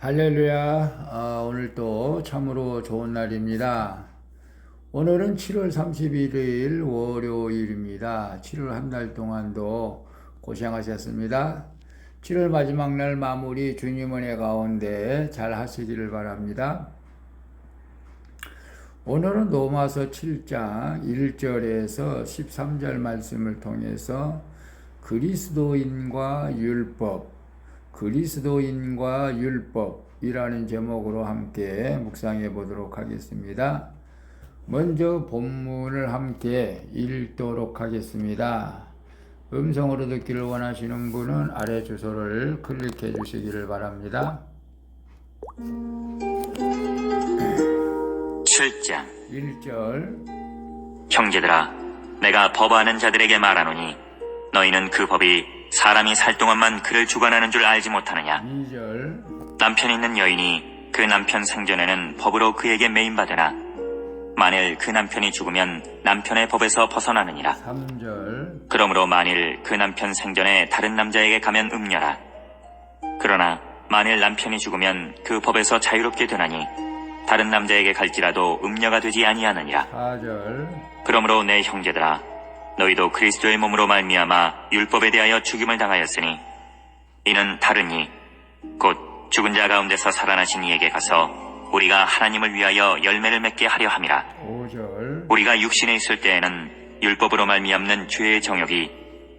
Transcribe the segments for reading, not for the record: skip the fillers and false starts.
할렐루야. 오늘 또 참으로 좋은 날입니다. 오늘은 7월 31일 월요일입니다. 7월 한 달 동안도 고생하셨습니다. 7월 마지막 날 마무리 주님 은혜 가운데 잘 하시기를 바랍니다. 오늘은 로마서 7장 1절에서 13절 말씀을 통해서 그리스도인과 율법이라는 제목으로 함께 묵상해 보도록 하겠습니다. 먼저 본문을 함께 읽도록 하겠습니다. 음성으로 듣기를 원하시는 분은 아래 주소를 클릭해 주시기를 바랍니다. 7장 1절 형제들아, 내가 법하는 자들에게 말하노니 너희는 그 법이 사람이 살 동안만 그를 주관하는 줄 알지 못하느냐. 2절 남편 있는 여인이 그 남편 생전에는 법으로 그에게 매인받으나 만일 그 남편이 죽으면 남편의 법에서 벗어나느니라. 3절 그러므로 만일 그 남편 생전에 다른 남자에게 가면 음녀라. 그러나 만일 남편이 죽으면 그 법에서 자유롭게 되나니 다른 남자에게 갈지라도 음녀가 되지 아니하느니라. 4절 그러므로 내 형제들아, 너희도 그리스도의 몸으로 말미암아 율법에 대하여 죽임을 당하였으니 이는 다르니 곧 죽은 자 가운데서 살아나신 이에게 가서 우리가 하나님을 위하여 열매를 맺게 하려 함이라. 5절 우리가 육신에 있을 때에는 율법으로 말미암는 죄의 정욕이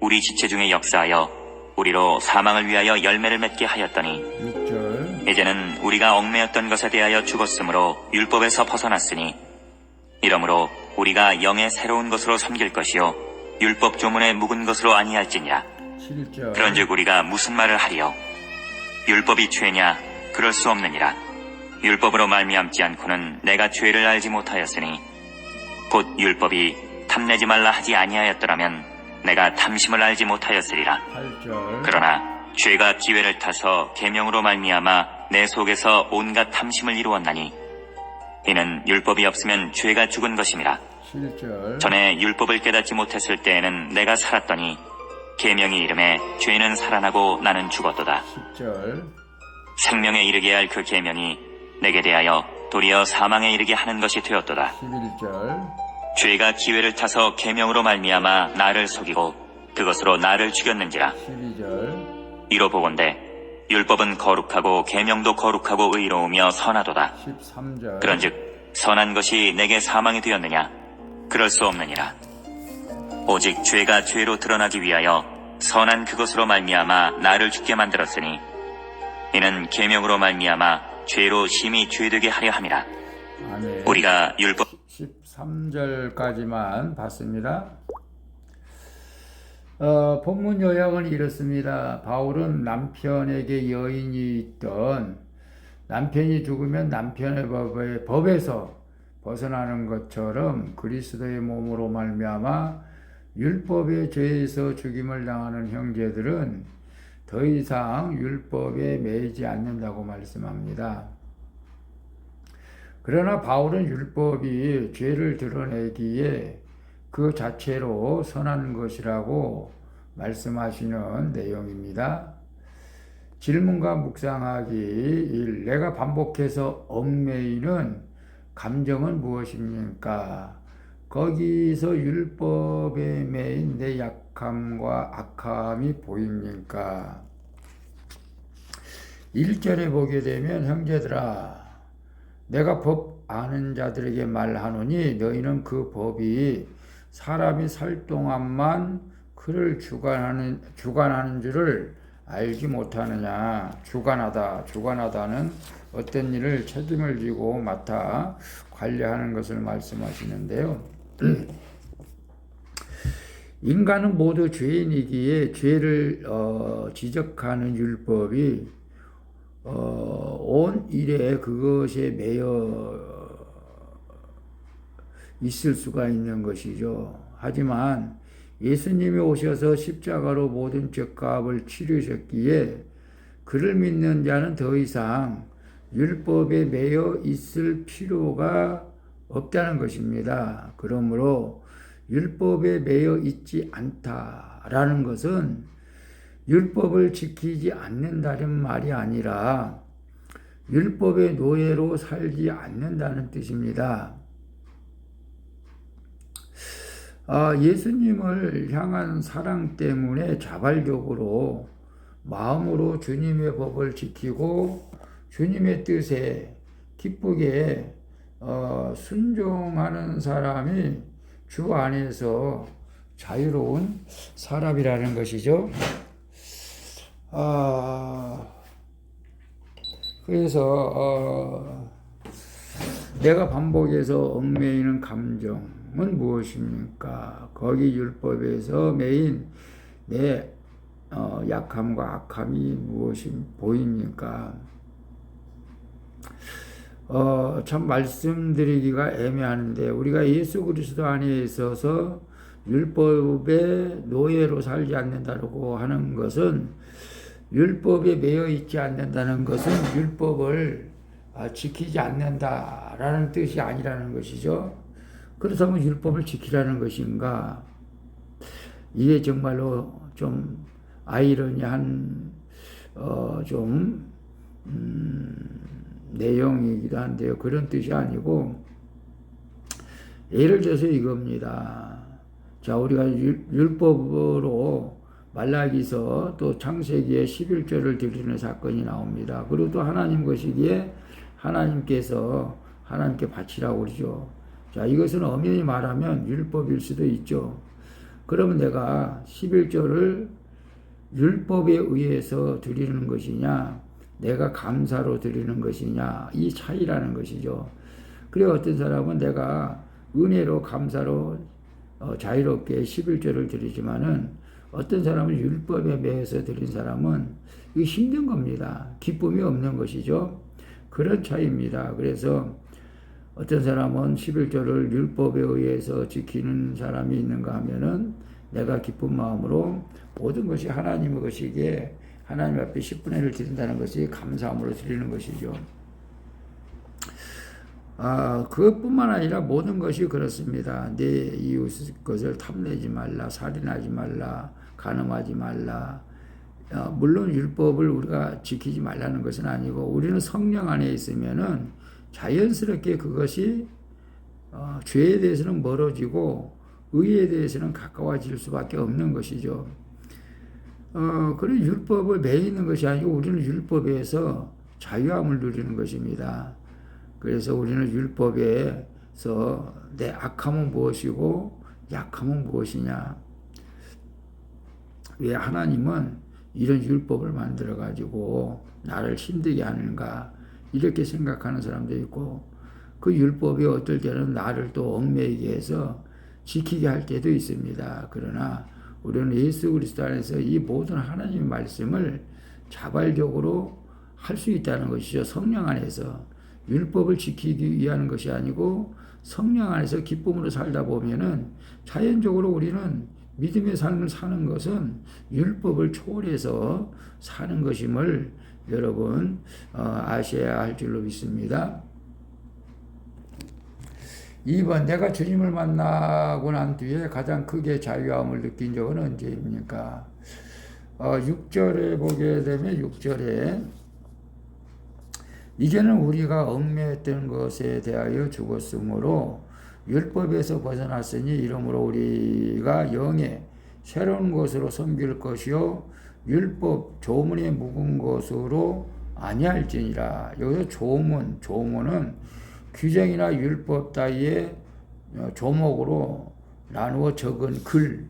우리 지체 중에 역사하여 우리로 사망을 위하여 열매를 맺게 하였더니 6절 이제는 우리가 얽매였던 것에 대하여 죽었으므로 율법에서 벗어났으니 이러므로 우리가 영의 새로운 것으로 섬길 것이요 율법 조문에 묵은 것으로 아니할지니라. 7절 그런즉 우리가 무슨 말을 하리요? 율법이 죄냐? 그럴 수 없느니라. 율법으로 말미암지 않고는 내가 죄를 알지 못하였으니 곧 율법이 탐내지 말라 하지 아니하였더라면 내가 탐심을 알지 못하였으리라. 8절 그러나 죄가 기회를 타서 계명으로 말미암아 내 속에서 온갖 탐심을 이루었나니 이는 율법이 없으면 죄가 죽은 것임이라. 7절 전에 율법을 깨닫지 못했을 때에는 내가 살았더니 계명이 이름에 죄는 살아나고 나는 죽었도다. 10절 생명에 이르게 할 그 계명이 내게 대하여 도리어 사망에 이르게 하는 것이 되었도다. 11절 죄가 기회를 타서 계명으로 말미암아 나를 속이고 그것으로 나를 죽였는지라. 12절 이로 보건대 율법은 거룩하고 계명도 거룩하고 의로우며 선하도다. 13절 그런즉 선한 것이 내게 사망이 되었느냐? 그럴 수 없느니라. 오직 죄가 죄로 드러나기 위하여 선한 그것으로 말미암아 나를 죽게 만들었으니 이는 계명으로 말미암아 죄로 심히 죄되게 하려 함이라. 아멘. 우리가 율법 13절까지만 봤습니다. 본문 요약은 이렇습니다. 바울은 남편에게 여인이 있던 남편이 죽으면 남편의 법에서 벗어나는 것처럼 그리스도의 몸으로 말미암아 율법의 죄에서 죽임을 당하는 형제들은 더 이상 율법에 매이지 않는다고 말씀합니다. 그러나 바울은 율법이 죄를 드러내기에 그 자체로 선한 것이라고 말씀하시는 내용입니다. 질문과 묵상하기 1. 내가 반복해서 얽매이는 감정은 무엇입니까? 거기서 율법에 매인 내 약함과 악함이 보입니까? 1절에 보게 되면 형제들아 내가 법 아는 자들에게 말하노니 너희는 그 법이 사람이 살 동안만 그를 주관하는 줄을 알지 못하느냐. 주관하다는 어떤 일을 책임을 지고 맡아 관리하는 것을 말씀하시는데요. 인간은 모두 죄인이기에 죄를 지적하는 율법이 온 일에 그것에 매여 있을 수가 있는 것이죠. 하지만 예수님이 오셔서 십자가로 모든 죄값을 치르셨기에 그를 믿는 자는 더 이상 율법에 매여 있을 필요가 없다는 것입니다. 그러므로 율법에 매여 있지 않다라는 것은 율법을 지키지 않는다는 말이 아니라 율법의 노예로 살지 않는다는 뜻입니다. 예수님을 향한 사랑 때문에 자발적으로 마음으로 주님의 법을 지키고 주님의 뜻에 기쁘게 순종하는 사람이 주 안에서 자유로운 사람이라는 것이죠. 그래서 내가 반복해서 얽매이는 감정은 무엇입니까? 거기 율법에서 매인 내 약함과 악함이 무엇이 보입니까? 참 말씀드리기가 애매한데 우리가 예수 그리스도 안에 있어서 율법의 노예로 살지 않는다고 하는 것은 율법에 매여 있지 않는다는 것은 율법을 지키지 않는다라는 뜻이 아니라는 것이죠. 그렇다면 율법을 지키라는 것인가? 이게 정말로 좀 아이러니한 내용이기도 한데요. 그런 뜻이 아니고 예를 들어서 이겁니다. 자, 우리가 율법으로 말라기서 또 창세기에 11조를 드리는 사건이 나옵니다. 그리고 또 하나님 것이기에 하나님께서 하나님께 바치라고 그러죠. 자, 이것은 엄연히 말하면 율법일 수도 있죠. 그러면 내가 11조를 율법에 의해서 드리는 것이냐, 내가 감사로 드리는 것이냐, 이 차이라는 것이죠. 그래 어떤 사람은 내가 은혜로 감사로 자유롭게 11조를 드리지만은 어떤 사람은 율법에 매여서 드린 사람은 이거 힘든 겁니다. 기쁨이 없는 것이죠. 그런 차이입니다. 그래서 어떤 사람은 11조를 율법에 의해서 지키는 사람이 있는가 하면은 내가 기쁜 마음으로 모든 것이 하나님의 것이기에 하나님 앞에 10분의 1을 드린다는 것이 감사함으로 드리는 것이죠. 그것뿐만 아니라 모든 것이 그렇습니다. 내 이웃 것을 탐내지 말라, 살인하지 말라, 간음하지 말라. 물론 율법을 우리가 지키지 말라는 것은 아니고 우리는 성령 안에 있으면은 자연스럽게 그것이 죄에 대해서는 멀어지고 의에 대해서는 가까워질 수밖에 없는 것이죠. 그런 율법을 매이는 것이 아니고 우리는 율법에서 자유함을 누리는 것입니다. 그래서 우리는 율법에서 내 악함은 무엇이고 약함은 무엇이냐. 왜 하나님은 이런 율법을 만들어 가지고 나를 힘들게 하는가 이렇게 생각하는 사람도 있고 그 율법이 어떨 때는 나를 또 얽매이게 해서 지키게 할 때도 있습니다. 그러나 우리는 예수 그리스도 안에서 이 모든 하나님의 말씀을 자발적으로 할 수 있다는 것이죠. 성령 안에서 율법을 지키기 위한 것이 아니고 성령 안에서 기쁨으로 살다 보면은 자연적으로 우리는 믿음의 삶을 사는 것은 율법을 초월해서 사는 것임을 여러분 아셔야 할 줄로 믿습니다. 2번, 내가 주님을 만나고 난 뒤에 가장 크게 자유함을 느낀 적은 언제입니까? 6절에 보게 되면 6절에 이제는 우리가 얽매였던 것에 대하여 죽었으므로 율법에서 벗어났으니 이러므로 우리가 영의 새로운 것으로 섬길 것이요 율법 조문에 묵은 것으로 아니할지니라. 여기서 조문은 규정이나 율법 따위의 조목으로 나누어 적은 글,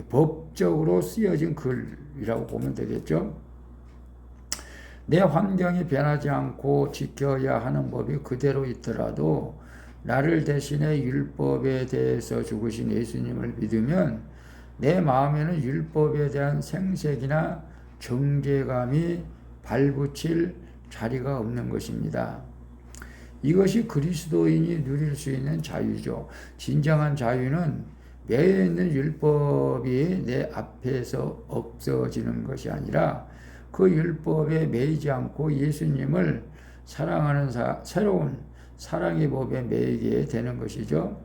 법적으로 쓰여진 글이라고 보면 되겠죠. 내 환경이 변하지 않고 지켜야 하는 법이 그대로 있더라도 나를 대신해 율법에 대해서 죽으신 예수님을 믿으면 내 마음에는 율법에 대한 생색이나 정죄감이 발붙일 자리가 없는 것입니다. 이것이 그리스도인이 누릴 수 있는 자유죠. 진정한 자유는 매여 있는 율법이 내 앞에서 없어지는 것이 아니라 그 율법에 매이지 않고 예수님을 사랑하는 새로운 사랑의 법에 매이게 되는 것이죠.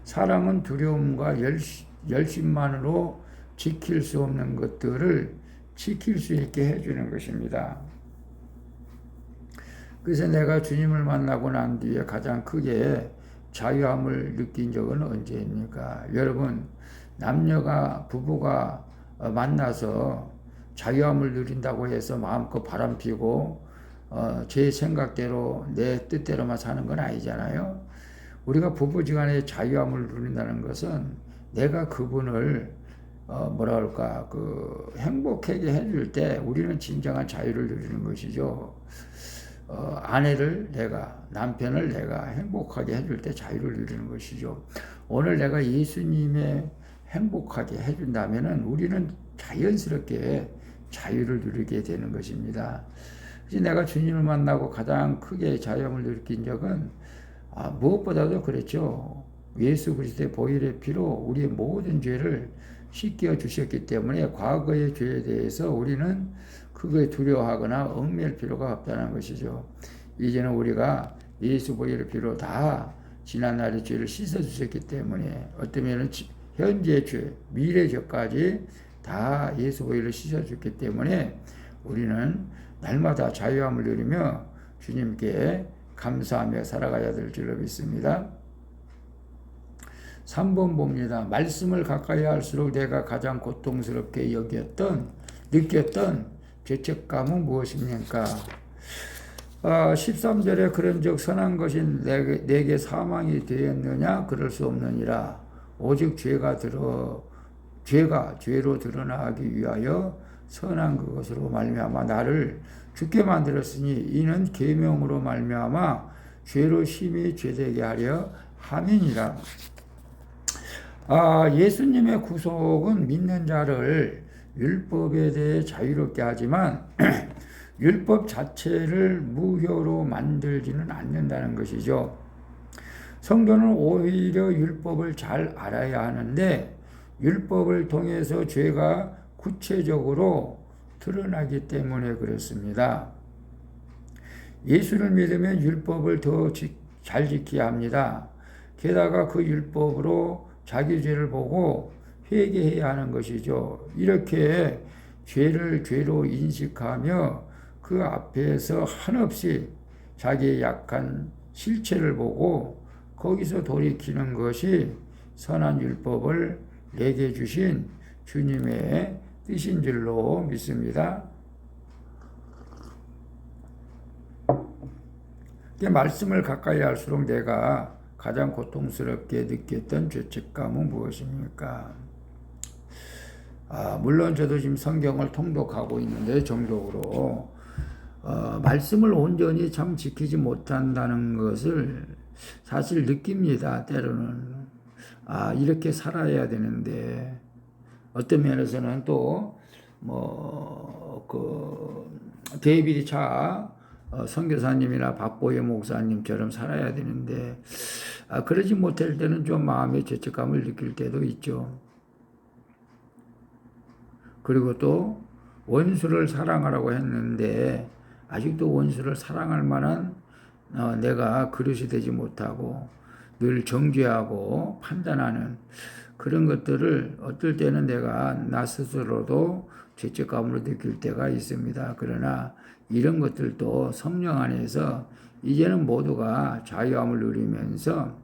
사랑은 두려움과 열심만으로 지킬 수 없는 것들을 지킬 수 있게 해주는 것입니다. 그래서 내가 주님을 만나고 난 뒤에 가장 크게 자유함을 느낀 적은 언제입니까? 여러분, 남녀가, 부부가 만나서 자유함을 누린다고 해서 마음껏 바람피고 제 생각대로 내 뜻대로만 사는 건 아니잖아요. 우리가 부부지간에 자유함을 누린다는 것은 내가 그분을 행복하게 해줄 때 우리는 진정한 자유를 누리는 것이죠. 남편을 내가 행복하게 해줄 때 자유를 누리는 것이죠. 오늘 내가 예수님의 행복하게 해준다면은 우리는 자연스럽게 자유를 누리게 되는 것입니다. 그래서 내가 주님을 만나고 가장 크게 자유함을 느낀 적은 무엇보다도 그랬죠. 예수 그리스도의 보혈의 피로 우리의 모든 죄를 씻겨 주셨기 때문에 과거의 죄에 대해서 우리는 그거에 두려워하거나 얽매일 필요가 없다는 것이죠. 이제는 우리가 예수 보혈의 피로 다 지난날의 죄를 씻어 주셨기 때문에 어쩌면 현재 죄, 미래 죄까지 다 예수 보혈로 씻어 줬기 때문에 우리는 날마다 자유함을 누리며 주님께 감사하며 살아가야 될 줄로 믿습니다. 3번 봅니다. 말씀을 가까이 할수록 내가 가장 고통스럽게 느꼈던 죄책감은 무엇입니까? 13절에 그런즉 선한 것이 내게 사망이 되었느냐? 그럴 수 없느니라. 오직 죄로 드러나기 위하여 선한 그것으로 말미암아 나를 죽게 만들었으니 이는 계명으로 말미암아 죄로 심히 죄되게 하려 함이니라. 예수님의 구속은 믿는 자를 율법에 대해 자유롭게 하지만 율법 자체를 무효로 만들지는 않는다는 것이죠. 성도는 오히려 율법을 잘 알아야 하는데 율법을 통해서 죄가 구체적으로 드러나기 때문에 그렇습니다. 예수를 믿으면 율법을 더 잘 지켜야 합니다. 게다가 그 율법으로 자기 죄를 보고 회개해야 하는 것이죠. 이렇게 죄를 죄로 인식하며 그 앞에서 한없이 자기의 약한 실체를 보고 거기서 돌이키는 것이 선한 율법을 내게 주신 주님의 뜻인 줄로 믿습니다. 말씀을 가까이 할수록 내가 가장 고통스럽게 느꼈던 죄책감은 무엇입니까? 물론 저도 지금 성경을 통독하고 있는데 정독으로 말씀을 온전히 참 지키지 못한다는 것을 사실 느낍니다. 때로는 이렇게 살아야 되는데 어떤 면에서는 또 데이비드 차 선교사님이나 박보혜 목사님처럼 살아야 되는데 그러지 못할 때는 좀 마음의 죄책감을 느낄 때도 있죠. 그리고 또 원수를 사랑하라고 했는데 아직도 원수를 사랑할 만한 내가 그릇이 되지 못하고 늘 정죄하고 판단하는 그런 것들을 어떨 때는 내가 나 스스로도 죄책감으로 느낄 때가 있습니다. 그러나 이런 것들도 성령 안에서 이제는 모두가 자유함을 누리면서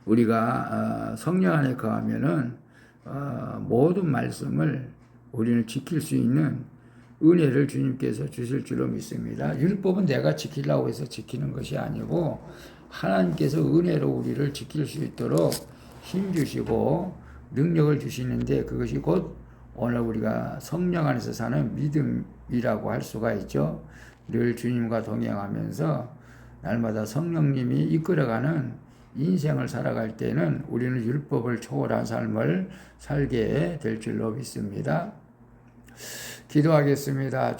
우리가 성령 안에 거하면은 모든 말씀을 우리는 지킬 수 있는 은혜를 주님께서 주실 줄로 믿습니다. 율법은 내가 지키려고 해서 지키는 것이 아니고 하나님께서 은혜로 우리를 지킬 수 있도록 힘주시고 능력을 주시는데 그것이 곧 오늘 우리가 성령 안에서 사는 믿음이라고 할 수가 있죠. 늘 주님과 동행하면서 날마다 성령님이 이끌어가는 인생을 살아갈 때는 우리는 율법을 초월한 삶을 살게 될 줄로 믿습니다. 기도하겠습니다.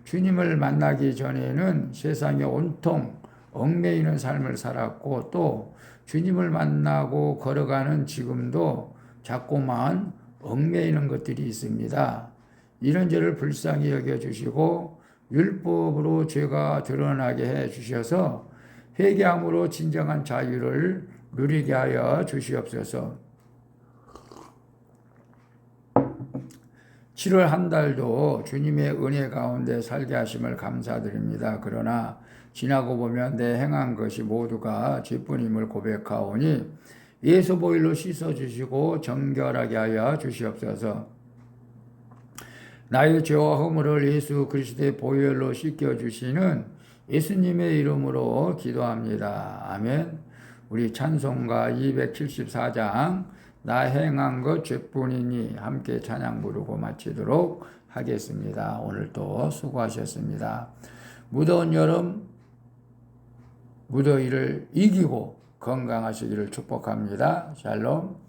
주님을 만나기 전에는 세상에 온통 얽매이는 삶을 살았고 또 주님을 만나고 걸어가는 지금도 자꾸만 얽매이는 것들이 있습니다. 이런 죄를 불쌍히 여겨주시고 율법으로 죄가 드러나게 해주셔서 회개함으로 진정한 자유를 누리게 하여 주시옵소서. 7월 한 달도 주님의 은혜 가운데 살게 하심을 감사드립니다. 그러나 지나고 보면 내 행한 것이 모두가 죄뿐임을 고백하오니 예수 보혈로 씻어주시고 정결하게 하여 주시옵소서. 나의 죄와 허물을 예수 그리스도의 보혈로 씻겨주시는 예수님의 이름으로 기도합니다. 아멘. 우리 찬송가 274장 나 행한 것 죄뿐이니 함께 찬양 부르고 마치도록 하겠습니다. 오늘도 수고하셨습니다. 무더운 여름 무더위를 이기고 건강하시기를 축복합니다. 샬롬.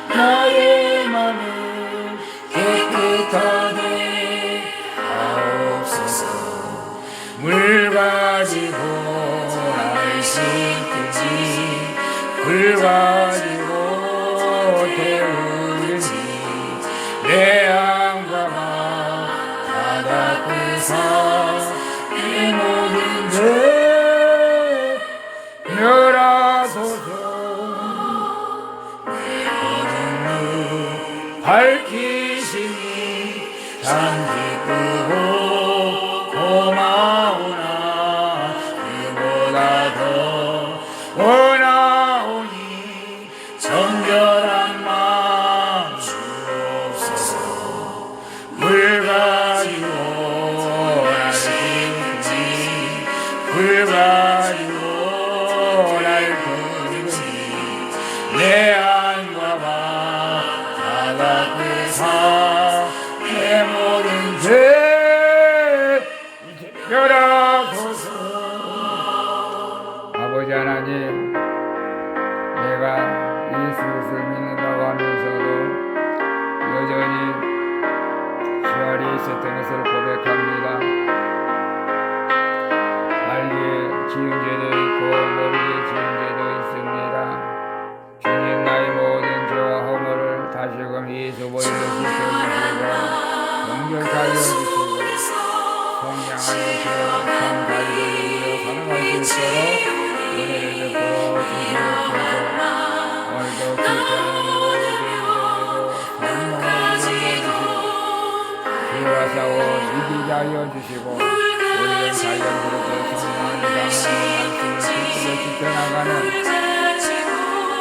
나의 맘을 깨끗하게 하옵소서. 물 가지고 날 씻든지 불 가지고 태우든지 내 안과 다 닦으사 내 모든 죄 멸하소서. 밝히시니 참 기쁘고 고마우나 그보다 더 원하오니 정결한 마음 주옵소서. 물 가지고 날 씻든지 불 가지고 날 끓이든지 내 안과 닦으사 내 모든 죄 멸하소서. 아버지 하나님, 내가 예수를 믿는다고 하면서도 여전히 죄악이 있었던 것을 고백합니다. 알게 지은 죄도 있고 모르게 지은 죄도 있습니다. 주님, 나의 모든 죄와 허물을 다시금 예수 보혈로 씻어주시고 정결하게 해주시고 성량하시고 참 자유를 살아갈 수 있도록 은혜를 베풀어 주시옵소서. 오늘도 기뻐하는 모든 일들에도 성령을 주시고 죄와 싸워 이기게 하여 주시고 우리는 자연스럽게 성령을 당하는 말씀을 기쁘게 지켜나가는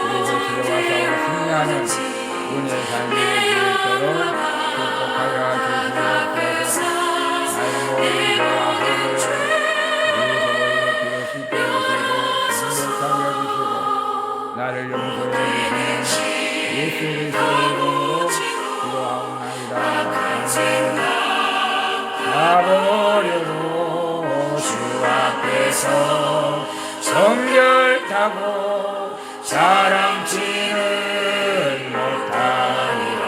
그리고 죄와 싸워 승리하는 은혜의 삶이 될 수 있도록 축복하여 주시옵소서. 나의 모든 죄와 허물을 예수의 피로 씻게 해주시고 정결하게 해주시고 나를 용서해 주시는 예수 그리스도의 이름으로 기도하옵나이다. 나버려도 주 앞에서 정결하고 사랑치는 못하리라.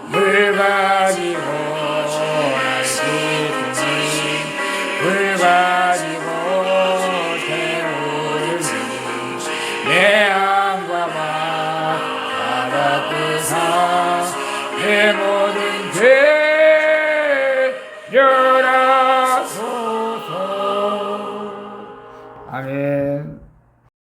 물 가지고 날 씻든지 불 가지고 태우든지 내 안과 다 닦으사 내 모든 죄 멸하소서. 아멘.